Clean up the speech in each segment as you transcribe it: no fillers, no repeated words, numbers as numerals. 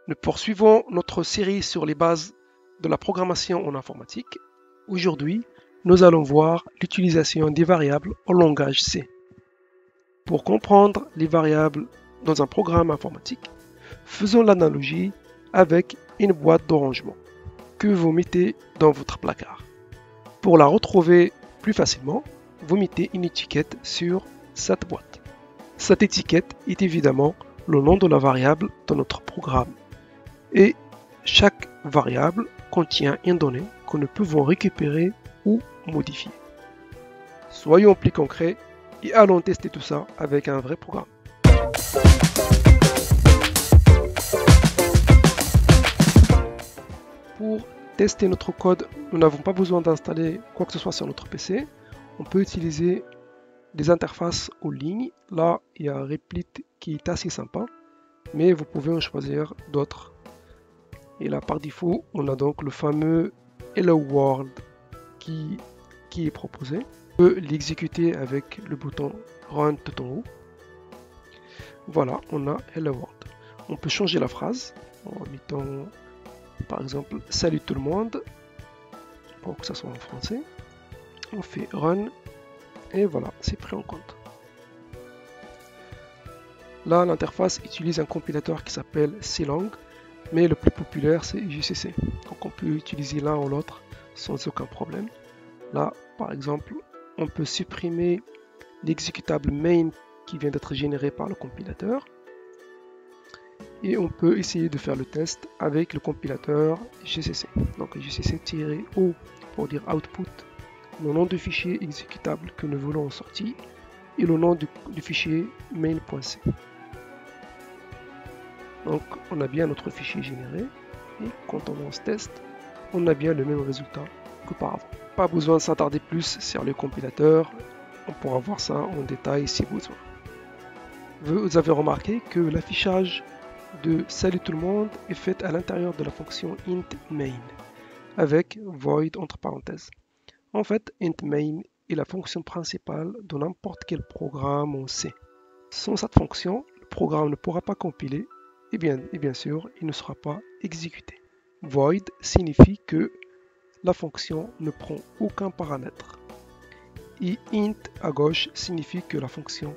Nous poursuivons notre série sur les bases de la programmation en informatique. Aujourd'hui, nous allons voir l'utilisation des variables au langage C. Pour comprendre les variables dans un programme informatique, faisons l'analogie avec une boîte de rangement que vous mettez dans votre placard. Pour la retrouver plus facilement, vous mettez une étiquette sur cette boîte. Cette étiquette est évidemment le nom de la variable dans notre programme. Et chaque variable contient une donnée que nous pouvons récupérer ou modifier. Soyons plus concrets et allons tester tout ça avec un vrai programme. Pour tester notre code, nous n'avons pas besoin d'installer quoi que ce soit sur notre PC. On peut utiliser des interfaces en ligne. Là, il y a Replit qui est assez sympa, mais vous pouvez en choisir d'autres. Et là, par défaut, on a donc le fameux Hello World qui est proposé. On peut l'exécuter avec le bouton Run tout en haut. Voilà, on a Hello World. On peut changer la phrase en mettant, par exemple, Salut tout le monde, pour que ça soit en français. On fait Run, et voilà, c'est pris en compte. Là, l'interface utilise un compilateur qui s'appelle Clang, mais le plus populaire c'est GCC. Donc on peut utiliser l'un ou l'autre sans aucun problème. Là, par exemple, on peut supprimer l'exécutable main qui vient d'être généré par le compilateur. Et on peut essayer de faire le test avec le compilateur GCC. Donc GCC-O pour dire output, le nom du fichier exécutable que nous voulons en sortie et le nom du fichier main.c. Donc on a bien notre fichier généré et quand on lance test, on a bien le même résultat qu'auparavant. Pas besoin de s'attarder plus sur le compilateur, on pourra voir ça en détail si besoin. Vous avez remarqué que l'affichage de Salut tout le monde est fait à l'intérieur de la fonction int main avec void entre parenthèses. En fait, int main est la fonction principale de n'importe quel programme en C. Sans cette fonction, le programme ne pourra pas compiler et bien sûr, il ne sera pas exécuté. Void signifie que la fonction ne prend aucun paramètre. Et int à gauche signifie que la fonction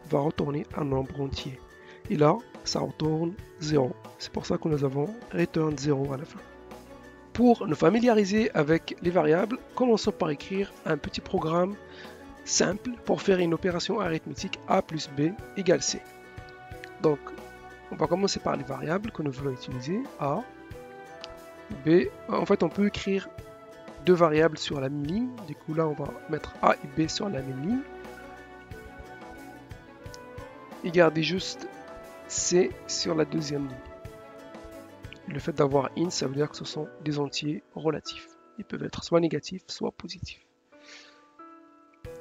va retourner un nombre entier. Et là, ça retourne 0. C'est pour ça que nous avons return 0 à la fin. Pour nous familiariser avec les variables, commençons par écrire un petit programme simple pour faire une opération arithmétique a plus b égale c. Donc, on va commencer par les variables que nous voulons utiliser, a, b. En fait, on peut écrire deux variables sur la même ligne. Du coup, là, on va mettre a et b sur la même ligne. Et garder juste c sur la deuxième ligne. Le fait d'avoir int, ça veut dire que ce sont des entiers relatifs. Ils peuvent être soit négatifs, soit positifs.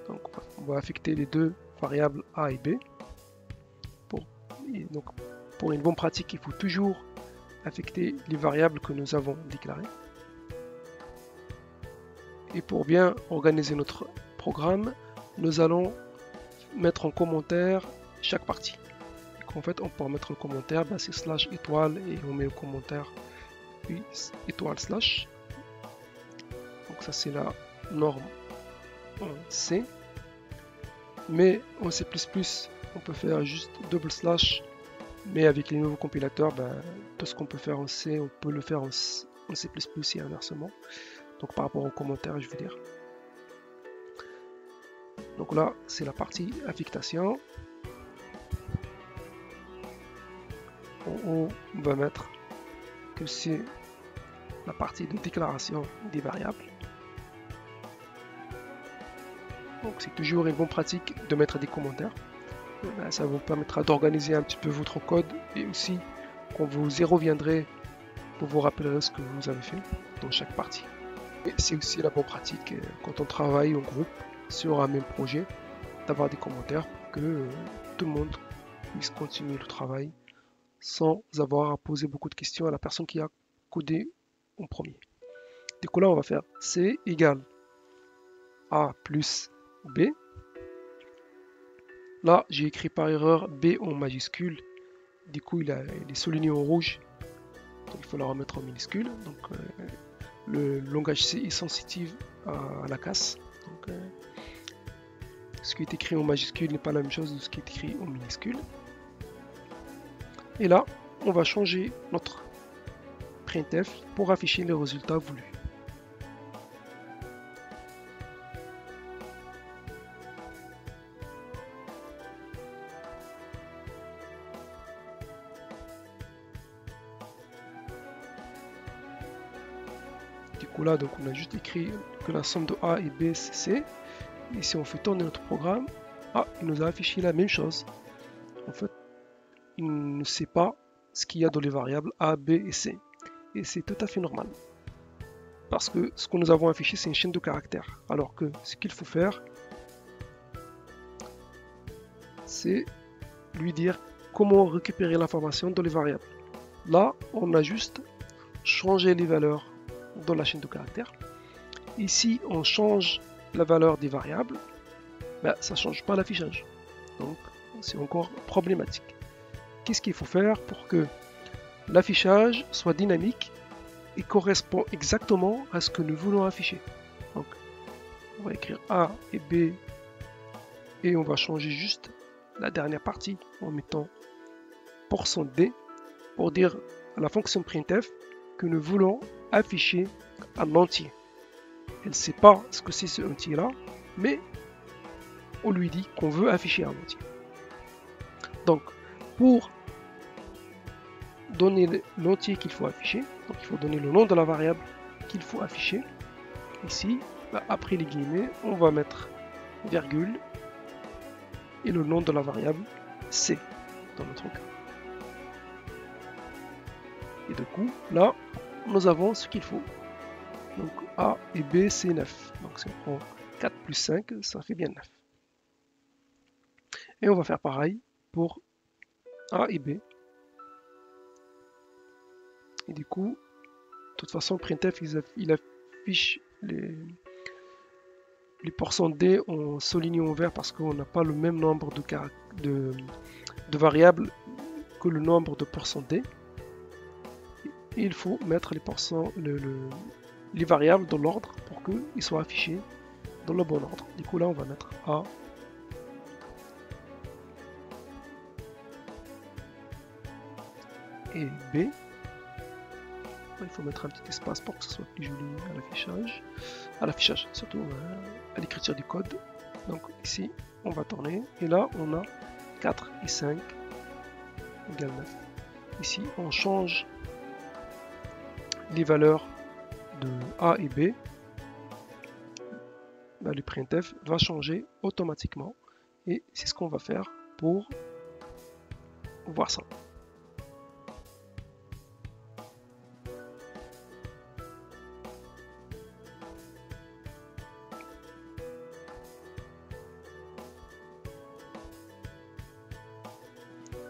Donc, on va affecter les deux variables a et b. Pour une bonne pratique, il faut toujours affecter les variables que nous avons déclarées. Et pour bien organiser notre programme, nous allons mettre en commentaire chaque partie. En fait, on peut mettre le commentaire, c'est slash étoile et on met le commentaire puis étoile slash. Donc ça c'est la norme en C. Mais en C++, on peut faire juste double slash. Mais avec les nouveaux compilateurs, tout ce qu'on peut faire en C, on peut le faire en C++ et inversement. Donc par rapport aux commentaires, je veux dire. Donc là, c'est la partie affectation. En haut, on va mettre que c'est la partie de déclaration des variables. Donc c'est toujours une bonne pratique de mettre des commentaires. Ça vous permettra d'organiser un petit peu votre code et aussi quand vous y reviendrez, vous vous rappellerez ce que vous avez fait dans chaque partie. Et c'est aussi la bonne pratique quand on travaille en groupe sur un même projet d'avoir des commentaires pour que tout le monde puisse continuer le travail sans avoir à poser beaucoup de questions à la personne qui a codé en premier. Du coup là on va faire C égale A plus B. Là, j'ai écrit par erreur B en majuscule. Du coup, il est souligné en rouge Donc, il faut la remettre en minuscule. Donc, le langage C est sensitif à la casse. Donc, ce qui est écrit en majuscule n'est pas la même chose que ce qui est écrit en minuscule. Et là, on va changer notre printf pour afficher les résultats voulus. Du coup là, donc on a juste écrit que la somme de A et B c'est C. Et si on fait tourner notre programme, il nous a affiché la même chose. En fait, il ne sait pas ce qu'il y a dans les variables A, B et C. Et c'est tout à fait normal. Parce que ce que nous avons affiché, c'est une chaîne de caractères. Alors que ce qu'il faut faire, c'est lui dire comment récupérer l'information dans les variables. Là, on a juste changé les valeurs dans la chaîne de caractères. Ici, on change la valeur des variables. Ça ne change pas l'affichage. Donc, c'est encore problématique. Qu'est-ce qu'il faut faire pour que l'affichage soit dynamique et correspond exactement à ce que nous voulons afficher? Donc, on va écrire A et B et on va changer juste la dernière partie en mettant %d pour dire à la fonction printf que nous voulons afficher un entier. Elle ne sait pas ce que c'est ce entier là, mais on lui dit qu'on veut afficher un entier. Donc, pour donner l'entier qu'il faut afficher, donc il faut donner le nom de la variable qu'il faut afficher. Ici, après les guillemets, on va mettre virgule et le nom de la variable C dans notre cas. Et du coup, là, nous avons ce qu'il faut. Donc A et B, c'est 9. Donc si on prend 4 plus 5, ça fait bien 9. Et on va faire pareil pour A et B. Et du coup, de toute façon, printf, il affiche les %d en souligné en vert parce qu'on n'a pas le même nombre de variables que le nombre de %d. Et il faut mettre les variables dans l'ordre pour qu'ils soient affichés dans le bon ordre. Du coup, là, on va mettre A et B. Il faut mettre un petit espace pour que ce soit plus joli à l'affichage, surtout à l'écriture du code. Donc ici, on va tourner et là, on a 4 et 5 égale 9. Ici, on change les valeurs de A et B. Le printf va changer automatiquement et c'est ce qu'on va faire pour voir ça.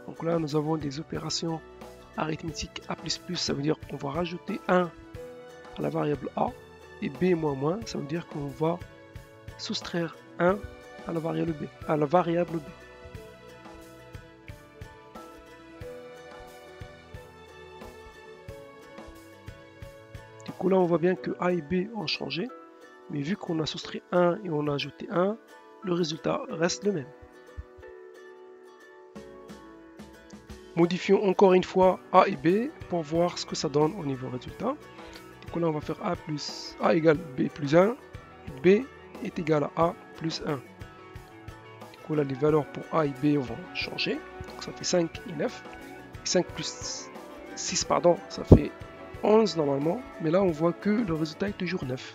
Donc là, nous avons des opérations arithmétiques A++, ça veut dire qu'on va rajouter 1 à la variable A, et B moins, ça veut dire qu'on va soustraire 1 à la variable B. Du coup là, on voit bien que A et B ont changé, mais vu qu'on a soustrait 1 et on a ajouté 1, le résultat reste le même. Modifions encore une fois A et B pour voir ce que ça donne au niveau résultat. Du coup là on va faire A égale B plus 1, B est égal à A plus 1. Du coup là les valeurs pour A et B vont changer, donc ça fait 5 et 9, et 5 plus 6 pardon, ça fait 11 normalement, mais là on voit que le résultat est toujours 9.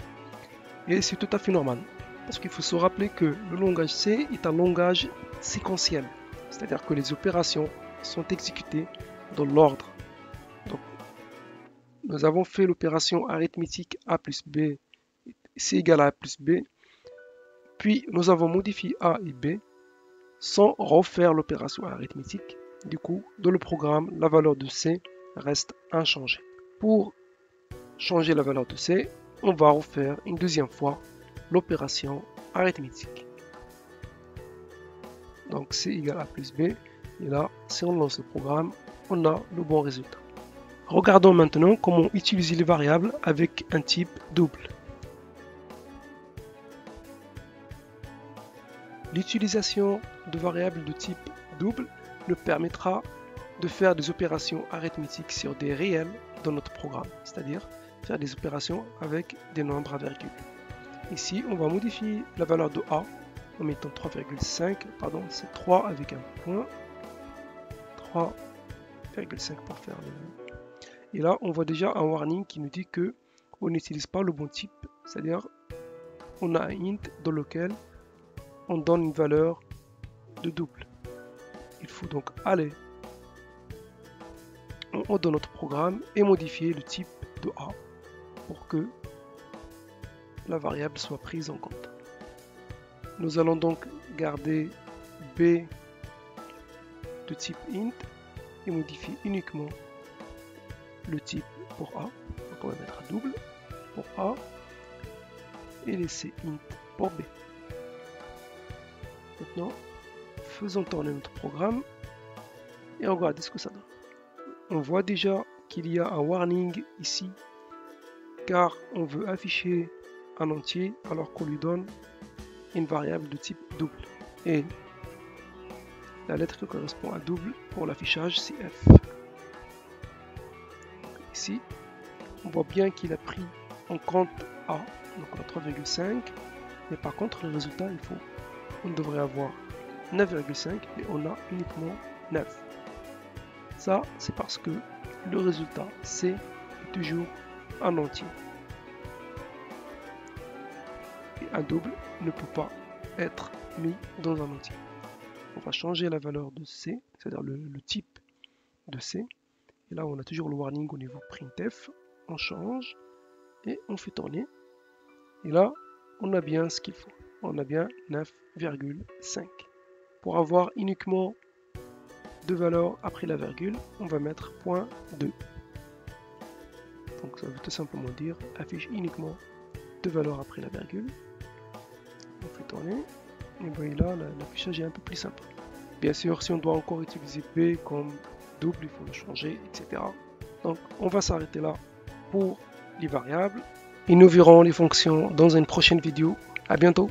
Et c'est tout à fait normal, parce qu'il faut se rappeler que le langage C est un langage séquentiel, c'est-à-dire que les opérations sont exécutées dans l'ordre. Donc, nous avons fait l'opération arithmétique A plus B, C égale à A plus B, puis nous avons modifié A et B sans refaire l'opération arithmétique. Du coup, dans le programme, la valeur de C reste inchangée. Pour changer la valeur de C, on va refaire une deuxième fois l'opération arithmétique. Donc C égale A plus B. Et là, si on lance le programme, on a le bon résultat. Regardons maintenant comment utiliser les variables avec un type double. L'utilisation de variables de type double nous permettra de faire des opérations arithmétiques sur des réels dans notre programme, c'est-à-dire faire des opérations avec des nombres à virgule. Ici, on va modifier la valeur de A en mettant 3,5, pardon, c'est 3 avec un point, 3,5 pour faire le... Et là, on voit déjà un warning qui nous dit que on n'utilise pas le bon type, c'est-à-dire on a un int dans lequel on donne une valeur de double. Il faut donc aller en haut de notre programme et modifier le type de A pour que la variable soit prise en compte. Nous allons donc garder B de type int et modifier uniquement le type pour A. Donc on va mettre double pour A et laisser int pour B. Maintenant, faisons tourner notre programme et regardez ce que ça donne. On voit déjà qu'il y a un warning ici car on veut afficher un entier alors qu'on lui donne une variable de type double. Et la lettre qui correspond à double pour l'affichage, c'est F. Ici, on voit bien qu'il a pris en compte A, donc on a 3,5, mais par contre, le résultat, on devrait avoir 9,5 et on a uniquement 9. Ça, c'est parce que le résultat, c'est toujours un entier. Et un double ne peut pas être mis dans un entier. On va changer la valeur de C, c'est-à-dire le type de C. Et là, on a toujours le warning au niveau printf. On change et on fait tourner. Et là, on a bien ce qu'il faut. On a bien 9,5. Pour avoir uniquement deux valeurs après la virgule, on va mettre .2. Donc ça veut tout simplement dire affiche uniquement deux valeurs après la virgule. On fait tourner. Et vous voyez là, l'affichage est un peu plus simple. Bien sûr, si on doit encore utiliser B comme double, il faut le changer, etc. Donc on va s'arrêter là pour les variables. Et nous verrons les fonctions dans une prochaine vidéo. À bientôt.